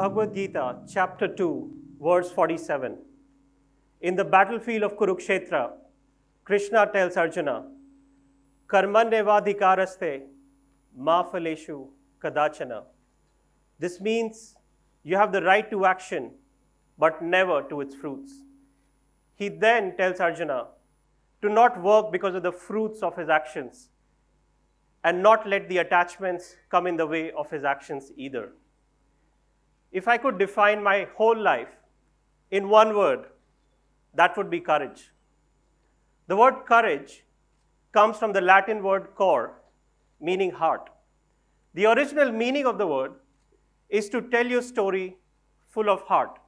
Bhagavad Gita, chapter 2, verse 47. In the battlefield of Kurukshetra, Krishna tells Arjuna, Karmanyevadhikaraste ma phaleshu kadachana. This means you have the right to action, but never to its fruits. He then tells Arjuna to not work because of the fruits of his actions and not let the attachments come in the way of his actions either. If I could define my whole life in one word, that would be courage. The word courage comes from the Latin word cor, meaning heart. The original meaning of the word is to tell your story full of heart.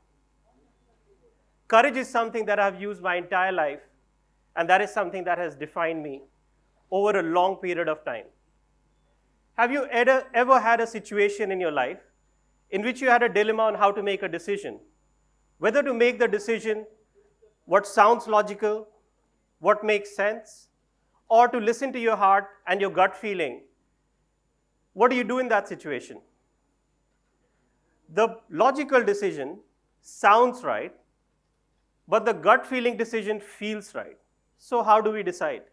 Courage is something that I've used my entire life, and that is something that has defined me over a long period of time. Have you ever had a situation in your life in which you had a dilemma on how to make a decision? Whether to make the decision what sounds logical, what makes sense, or to listen to your heart and your gut feeling. What do you do in that situation? The logical decision sounds right, but the gut feeling decision feels right. So how do we decide?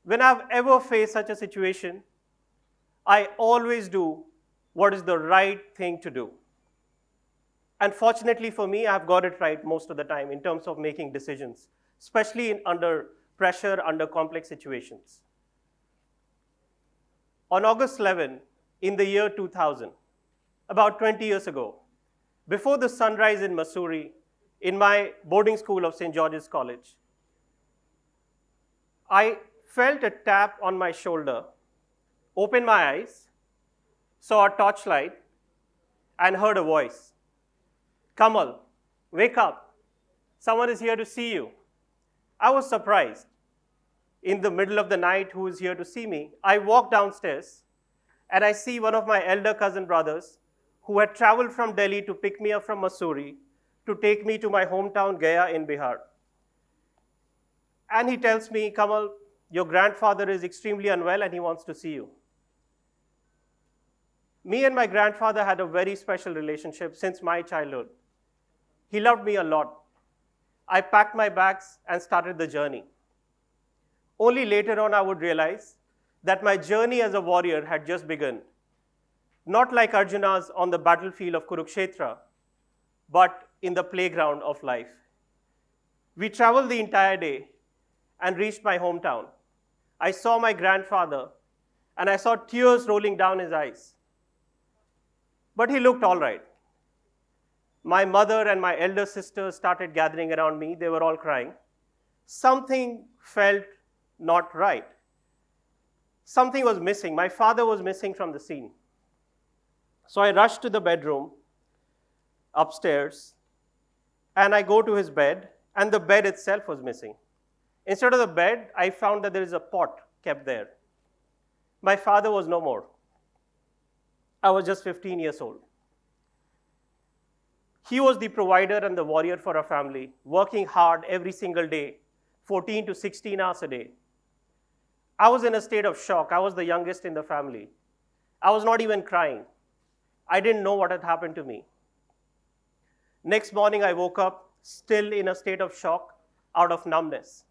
When I've ever faced such a situation, I always do what is the right thing to do. And fortunately for me, I've got it right most of the time in terms of making decisions, especially under pressure, under complex situations. On August 11, in the year 2000, about 20 years ago, before the sunrise in Mussoorie, in my boarding school of St. George's College, I felt a tap on my shoulder, opened my eyes, saw a torchlight, and heard a voice. Kamal, wake up. Someone is here to see you. I was surprised. In the middle of the night, who is here to see me? I walk downstairs, and I see one of my elder cousin brothers who had traveled from Delhi to pick me up from Mussoorie to take me to my hometown, Gaya in Bihar. And he tells me, Kamal, your grandfather is extremely unwell and he wants to see you. Me and my grandfather had a very special relationship since my childhood. He loved me a lot. I packed my bags and started the journey. Only later on I would realize that my journey as a warrior had just begun. Not like Arjuna's on the battlefield of Kurukshetra, but in the playground of life. We traveled the entire day and reached my hometown. I saw my grandfather and I saw tears rolling down his eyes. But he looked all right. My mother and my elder sister started gathering around me. They were all crying. Something felt not right. Something was missing. My father was missing from the scene. So I rushed to the bedroom upstairs, and I go to his bed, and the bed itself was missing. Instead of the bed, I found that there is a pot kept there. My father was no more. I was just 15 years old. He was the provider and the warrior for our family, working hard every single day, 14 to 16 hours a day. I was in a state of shock. I was the youngest in the family. I was not even crying. I didn't know what had happened to me. Next morning, I woke up still in a state of shock, out of numbness.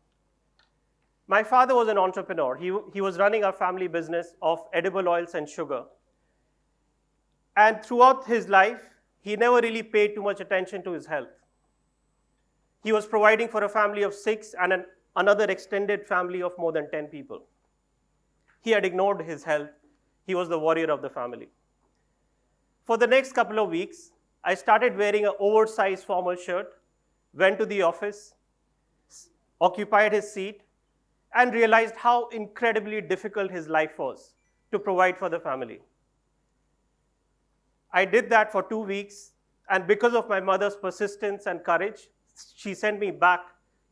My father was an entrepreneur. He was running our family business of edible oils and sugar. And throughout his life, he never really paid too much attention to his health. He was providing for a family of 6 and another extended family of more than 10 people. He had ignored his health. He was the warrior of the family. For the next couple of weeks, I started wearing an oversized formal shirt, went to the office, occupied his seat, and realized how incredibly difficult his life was to provide for the family. I did that for 2 weeks, and because of my mother's persistence and courage, she sent me back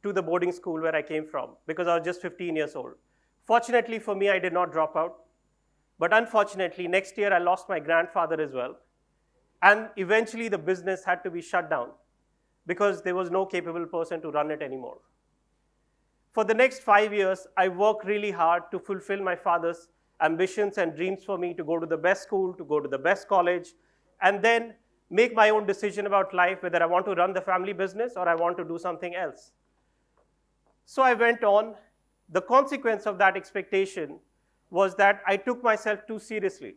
to the boarding school where I came from because I was just 15 years old. Fortunately for me, I did not drop out. But unfortunately, next year I lost my grandfather as well. And eventually the business had to be shut down because there was no capable person to run it anymore. For the next 5 years, I worked really hard to fulfill my father's ambitions and dreams for me to go to the best school, to go to the best college, and then make my own decision about life, whether I want to run the family business or I want to do something else. So I went on. The consequence of that expectation was that I took myself too seriously.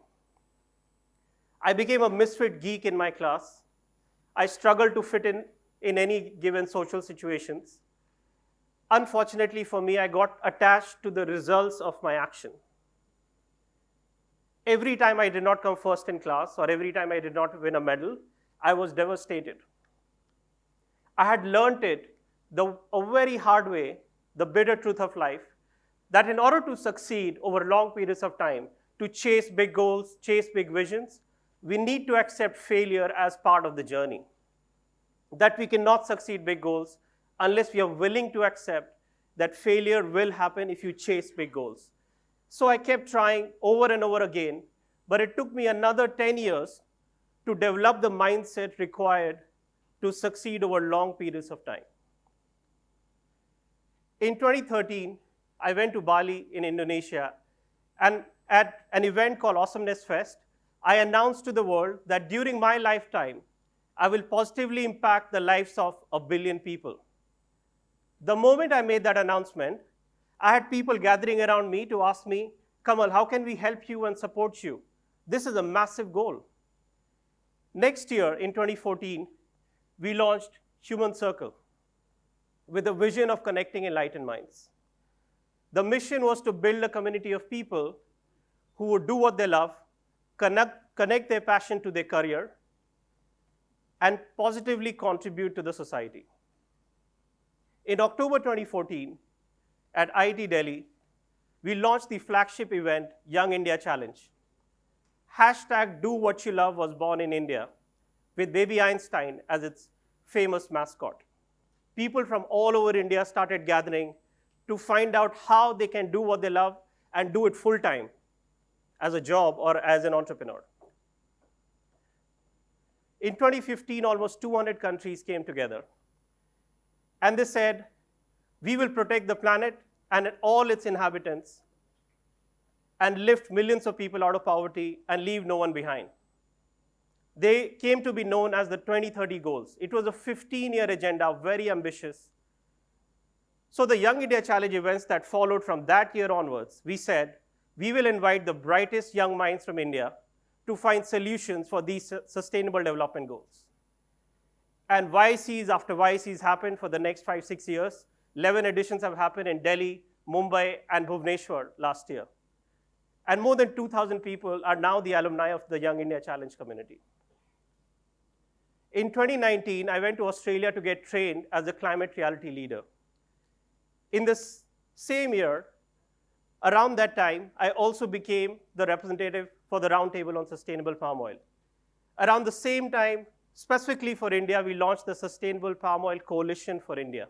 I became a misfit geek in my class. I struggled to fit in any given social situations. Unfortunately for me, I got attached to the results of my action. Every time I did not come first in class or every time I did not win a medal, I was devastated. I had learned it a very hard way, the bitter truth of life, that in order to succeed over long periods of time, to chase big goals, chase big visions, we need to accept failure as part of the journey. That we cannot succeed big goals unless we are willing to accept that failure will happen if you chase big goals. So I kept trying over and over again, but it took me another 10 years to develop the mindset required to succeed over long periods of time. In 2013, I went to Bali in Indonesia, and at an event called Awesomeness Fest, I announced to the world that during my lifetime, I will positively impact the lives of 1 billion people. The moment I made that announcement, I had people gathering around me to ask me, Kamal, how can we help you and support you? This is a massive goal. Next year, in 2014, we launched Human Circle with a vision of connecting enlightened minds. The mission was to build a community of people who would do what they love, connect their passion to their career, and positively contribute to the society. In October 2014, at IIT Delhi, we launched the flagship event, Young India Challenge. Hashtag Do What You Love was born in India, with Baby Einstein as its famous mascot. People from all over India started gathering to find out how they can do what they love and do it full-time as a job or as an entrepreneur. In 2015, almost 200 countries came together. And they said, we will protect the planet and all its inhabitants and lift millions of people out of poverty and leave no one behind. They came to be known as the 2030 goals. It was a 15-year agenda, very ambitious. So the Young India Challenge events that followed from that year onwards, we said, we will invite the brightest young minds from India to find solutions for these sustainable development goals. And YCs after YCs happened for the next 5-6 years. 11 editions have happened in Delhi, Mumbai, and Bhubaneswar last year. And more than 2,000 people are now the alumni of the Young India Challenge community. In 2019, I went to Australia to get trained as a climate reality leader. In this same year, around that time, I also became the representative for the Roundtable on Sustainable Palm Oil. Around the same time, specifically for India, we launched the Sustainable Palm Oil Coalition for India.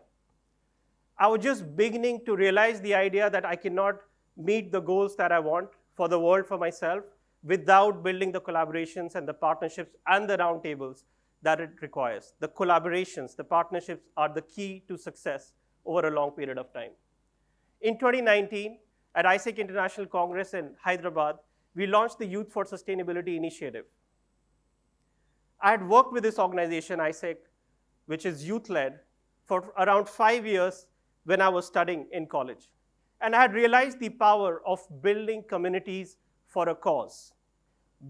I was just beginning to realize the idea that I cannot meet the goals that I want for the world, for myself, without building the collaborations and the partnerships and the roundtables that it requires. The collaborations, the partnerships are the key to success over a long period of time. In 2019, at ISEC International Congress in Hyderabad, we launched the Youth for Sustainability Initiative. I had worked with this organization, ISEC, which is youth-led, for around 5 years when I was studying in college. And I had realized the power of building communities for a cause.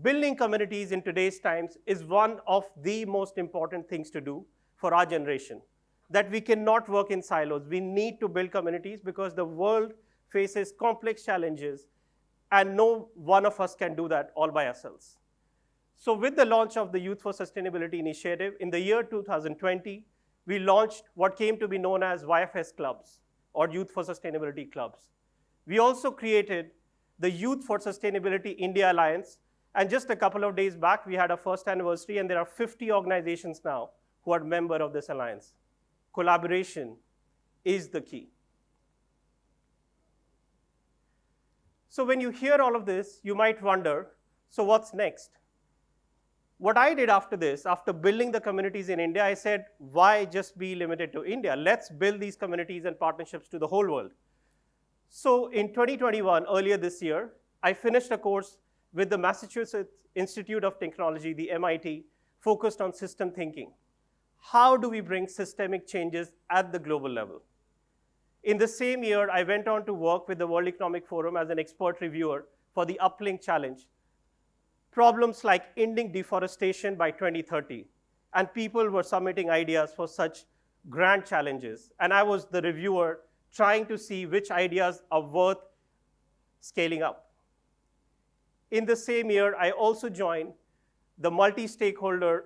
Building communities in today's times is one of the most important things to do for our generation. That we cannot work in silos. We need to build communities because the world faces complex challenges and no one of us can do that all by ourselves. So with the launch of the Youth for Sustainability Initiative, in the year 2020, we launched what came to be known as YFS Clubs, or Youth for Sustainability Clubs. We also created the Youth for Sustainability India Alliance, and just a couple of days back, we had our first anniversary, and there are 50 organizations now who are members of this alliance. Collaboration is the key. So when you hear all of this, you might wonder, so what's next? What I did after this, after building the communities in India, I said, why just be limited to India? Let's build these communities and partnerships to the whole world. So in 2021, earlier this year, I finished a course with the Massachusetts Institute of Technology, the MIT, focused on system thinking. How do we bring systemic changes at the global level? In the same year, I went on to work with the World Economic Forum as an expert reviewer for the Uplink Challenge. Problems like ending deforestation by 2030, and people were submitting ideas for such grand challenges. And I was the reviewer trying to see which ideas are worth scaling up. In the same year, I also joined the multi-stakeholder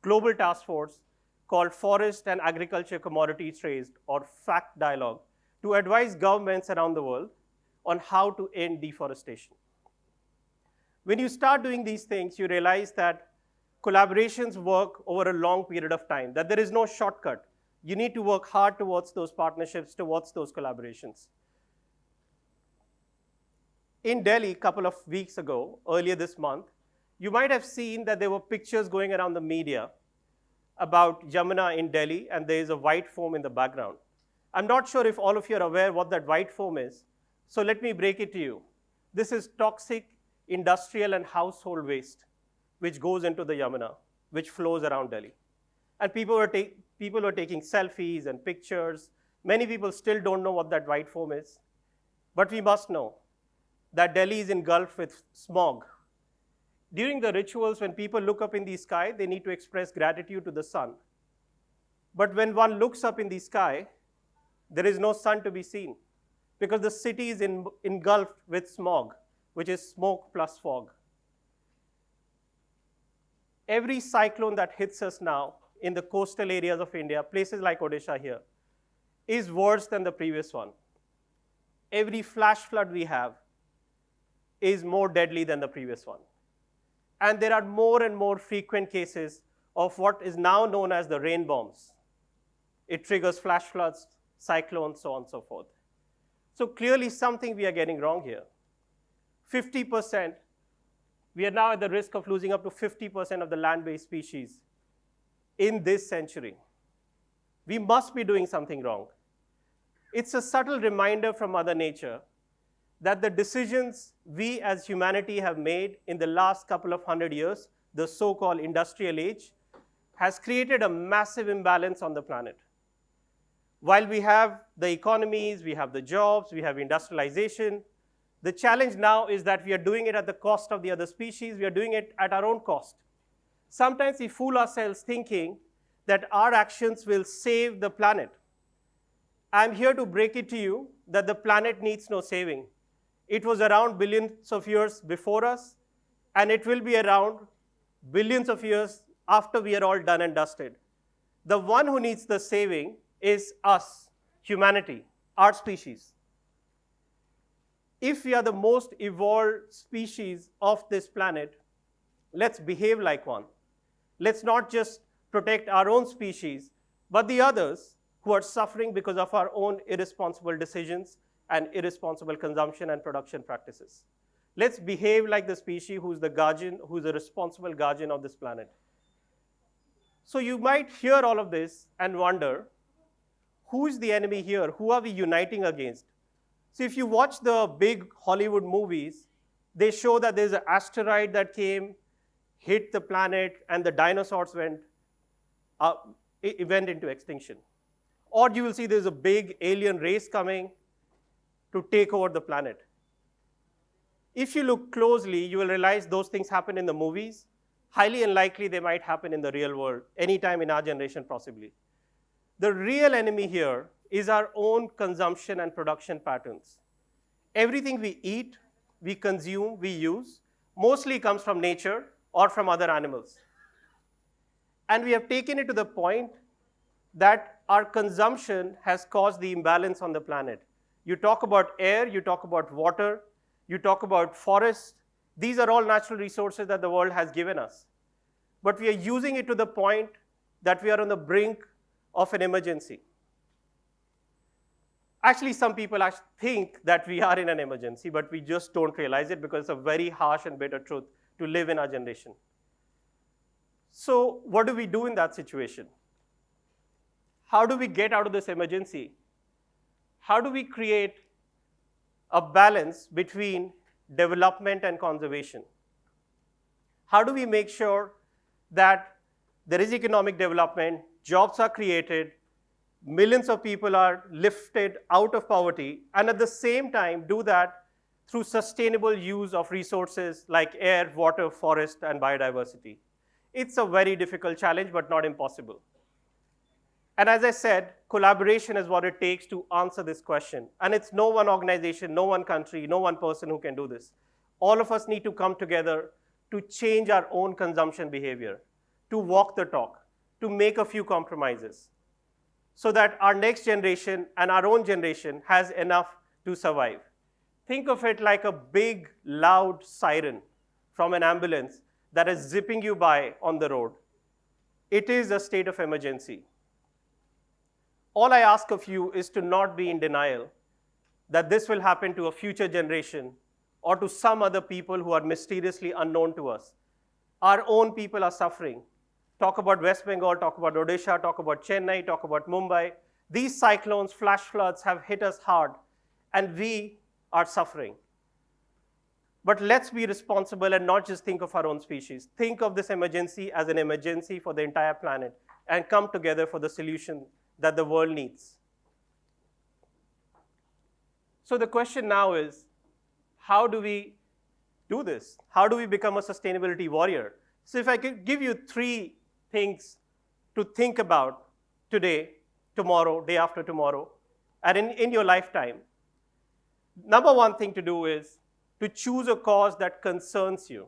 global task force called Forest and Agriculture Commodity Trades, or FACT Dialogue, to advise governments around the world on how to end deforestation. When you start doing these things, you realize that collaborations work over a long period of time, that there is no shortcut. You need to work hard towards those partnerships, towards those collaborations. In Delhi, a couple of weeks ago, earlier this month, you might have seen that there were pictures going around the media about Yamuna in Delhi, and there is a white foam in the background. I'm not sure if all of you are aware what that white foam is, so let me break it to you. This is toxic industrial and household waste, which goes into the Yamuna, which flows around Delhi. And people were taking selfies and pictures. Many people still don't know what that white foam is. But we must know that Delhi is engulfed with smog. During the rituals, when people look up in the sky, they need to express gratitude to the sun. But when one looks up in the sky, there is no sun to be seen because the city is engulfed with smog, which is smoke plus fog. Every cyclone that hits us now in the coastal areas of India, places like Odisha here, is worse than the previous one. Every flash flood we have is more deadly than the previous one. And there are more and more frequent cases of what is now known as the rain bombs. It triggers flash floods, cyclones, so on and so forth. So clearly something we are getting wrong here. 50%, we are now at the risk of losing up to 50% of the land-based species in this century. We must be doing something wrong. It's a subtle reminder from Mother Nature that the decisions we as humanity have made in the last couple of 100 years, the so-called industrial age, has created a massive imbalance on the planet. While we have the economies, we have the jobs, we have industrialization, the challenge now is that we are doing it at the cost of the other species, we are doing it at our own cost. Sometimes we fool ourselves thinking that our actions will save the planet. I'm here to break it to you that the planet needs no saving. It was around billions of years before us, and it will be around billions of years after we are all done and dusted. The one who needs the saving is us, humanity, our species. If we are the most evolved species of this planet, let's behave like one. Let's not just protect our own species, but the others who are suffering because of our own irresponsible decisions and irresponsible consumption and production practices. Let's behave like the species who's the guardian, who's the responsible guardian of this planet. So you might hear all of this and wonder, who is the enemy here? Who are we uniting against? So if you watch the big Hollywood movies, they show that there's an asteroid that came, hit the planet, and the dinosaurs went into extinction. Or you will see there's a big alien race coming to take over the planet. If you look closely, you will realize those things happen in the movies. Highly unlikely they might happen in the real world, anytime in our generation possibly. The real enemy here is our own consumption and production patterns. Everything we eat, we consume, we use, mostly comes from nature or from other animals. And we have taken it to the point that our consumption has caused the imbalance on the planet. You talk about air, you talk about water, you talk about forests. These are all natural resources that the world has given us. But we are using it to the point that we are on the brink of an emergency. Actually, some people think that we are in an emergency, but we just don't realize it because it's a very harsh and bitter truth to live in our generation. So what do we do in that situation? How do we get out of this emergency? How do we create a balance between development and conservation? How do we make sure that there is economic development, jobs are created, millions of people are lifted out of poverty, and at the same time do that through sustainable use of resources like air, water, forest, and biodiversity. It's a very difficult challenge, but not impossible. And as I said, collaboration is what it takes to answer this question. And it's no one organization, no one country, no one person who can do this. All of us need to come together to change our own consumption behavior, to walk the talk, to make a few compromises, so that our next generation and our own generation has enough to survive. Think of it like a big, loud siren from an ambulance that is zipping you by on the road. It is a state of emergency. All I ask of you is to not be in denial that this will happen to a future generation or to some other people who are mysteriously unknown to us. Our own people are suffering. Talk about West Bengal, talk about Odisha, talk about Chennai, talk about Mumbai. These cyclones, flash floods have hit us hard, and we are suffering. But let's be responsible and not just think of our own species. Think of this emergency as an emergency for the entire planet and come together for the solution that the world needs. So the question now is, how do we do this? How do we become a sustainability warrior? So if I could give you 3 things to think about today, tomorrow, day after tomorrow, and in your lifetime. Number 1 thing to do is to choose a cause that concerns you,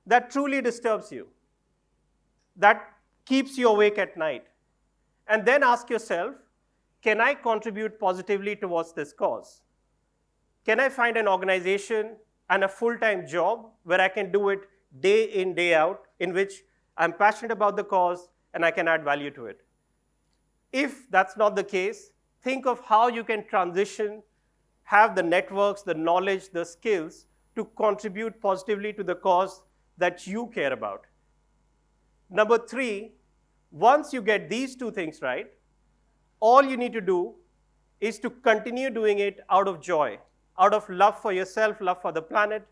that truly disturbs you, that keeps you awake at night. And then ask yourself, can I contribute positively towards this cause? Can I find an organization and a full-time job where I can do it day in, day out, in which I'm passionate about the cause and I can add value to it? If that's not the case, think of how you can transition, have the networks, the knowledge, the skills to contribute positively to the cause that you care about. Number 3, once you get these 2 things right, all you need to do is to continue doing it out of joy, out of love for yourself, love for the planet,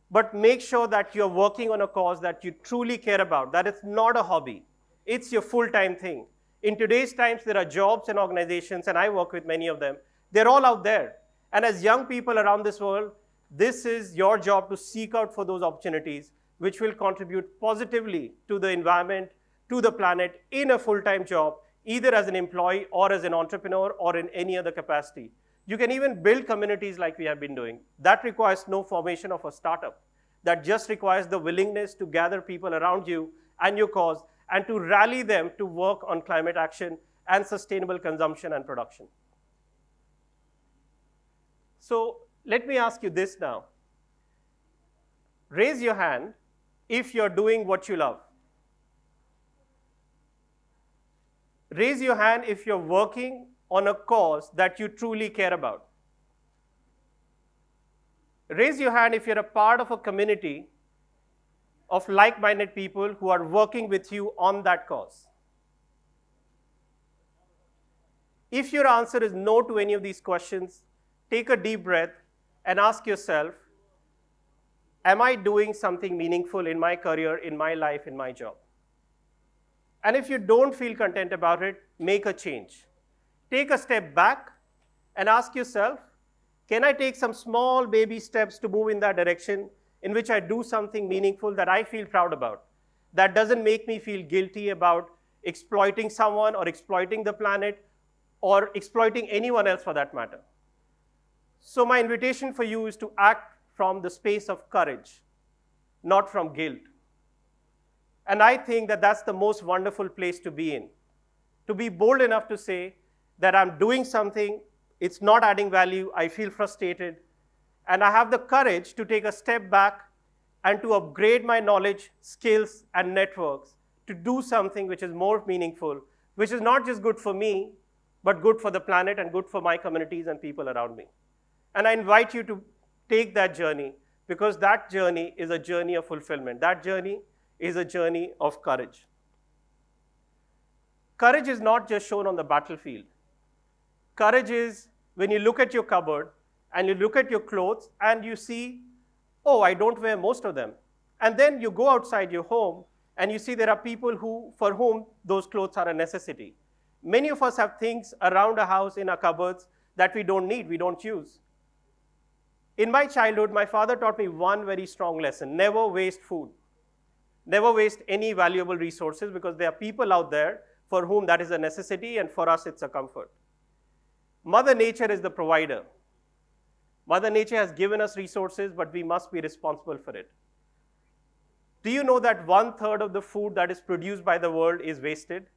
but make sure that you're working on a cause that you truly care about, that it's not a hobby, it's your full-time thing. In today's times, there are jobs and organizations, and I work with many of them. They're all out there. And as young people around this world, this is your job to seek out for those opportunities which will contribute positively to the environment, to the planet in a full-time job, either as an employee or as an entrepreneur or in any other capacity. You can even build communities like we have been doing. That requires no formation of a startup. That just requires the willingness to gather people around you and your cause and to rally them to work on climate action and sustainable consumption and production. So let me ask you this now. Raise your hand if you're doing what you love. Raise your hand if you're working on a cause that you truly care about. Raise your hand if you're a part of a community of like-minded people who are working with you on that cause. If your answer is no to any of these questions, take a deep breath and ask yourself, am I doing something meaningful in my career, in my life, in my job? And if you don't feel content about it, make a change. Take a step back and ask yourself, can I take some small baby steps to move in that direction in which I do something meaningful that I feel proud about, that doesn't make me feel guilty about exploiting someone or exploiting the planet or exploiting anyone else for that matter? So my invitation for you is to act from the space of courage, not from guilt. And I think that that's the most wonderful place to be in, to be bold enough to say that I'm doing something, it's not adding value, I feel frustrated, and I have the courage to take a step back and to upgrade my knowledge, skills, and networks to do something which is more meaningful, which is not just good for me, but good for the planet and good for my communities and people around me. And I invite you to take that journey, because that journey is a journey of fulfillment. That journey is a journey of courage. Courage is not just shown on the battlefield. Courage is when you look at your cupboard and you look at your clothes and you see, oh, I don't wear most of them. And then you go outside your home And you see there are people for whom those clothes are a necessity. Many of us have things around a house in our cupboards that we don't need, we don't use. In my childhood, my father taught me one very strong lesson: never waste food. Never waste any valuable resources, because there are people out there for whom that is a necessity, and for us it's a comfort. Mother Nature is the provider. Mother Nature has given us resources, but we must be responsible for it. Do you know that 1/3 of the food that is produced by the world is wasted?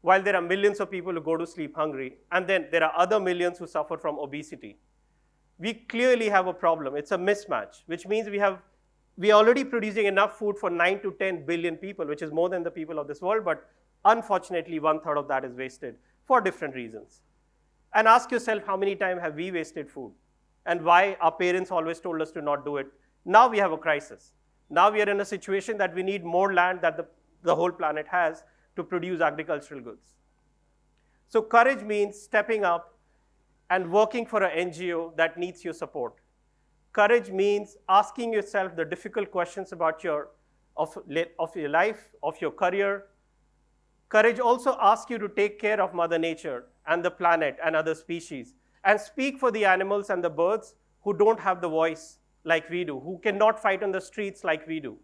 While there are millions of people who go to sleep hungry, and then there are other millions who suffer from obesity. We clearly have a problem. It's a mismatch, which means we are already producing enough food for 9 to 10 billion people, which is more than the people of this world, but unfortunately 1/3 of that is wasted for different reasons. And ask yourself, how many times have we wasted food? And why our parents always told us to not do it. Now we have a crisis. Now we are in a situation that we need more land that the whole planet has to produce agricultural goods. So courage means stepping up and working for an NGO that needs your support. Courage means asking yourself the difficult questions about your life, of your career. Courage also asks you to take care of Mother Nature and the planet and other species, and speak for the animals and the birds who don't have the voice like we do, who cannot fight on the streets like we do.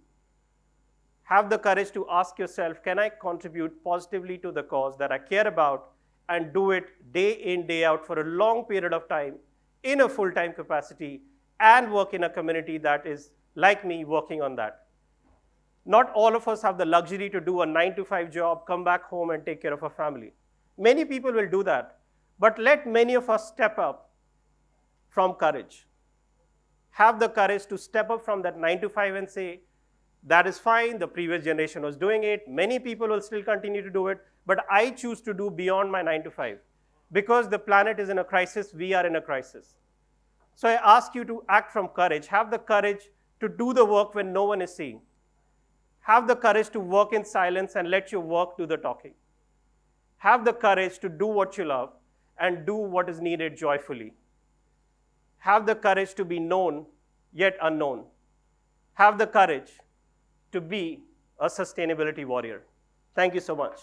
Have the courage to ask yourself, can I contribute positively to the cause that I care about, and do it day in, day out for a long period of time in a full-time capacity, and work in a community that is like me working on that. Not all of us have the luxury to do a 9-to-5 job, come back home and take care of a family. Many people will do that, but let many of us step up from courage. Have the courage to step up from that 9-to-5 and say, that is fine, the previous generation was doing it, many people will still continue to do it, but I choose to do beyond my 9-to-5. Because the planet is in a crisis, we are in a crisis. So I ask you to act from courage. Have the courage to do the work when no one is seeing. Have the courage to work in silence and let your work do the talking. Have the courage to do what you love and do what is needed joyfully. Have the courage to be known yet unknown. Have the courage to be a sustainability warrior. Thank you so much.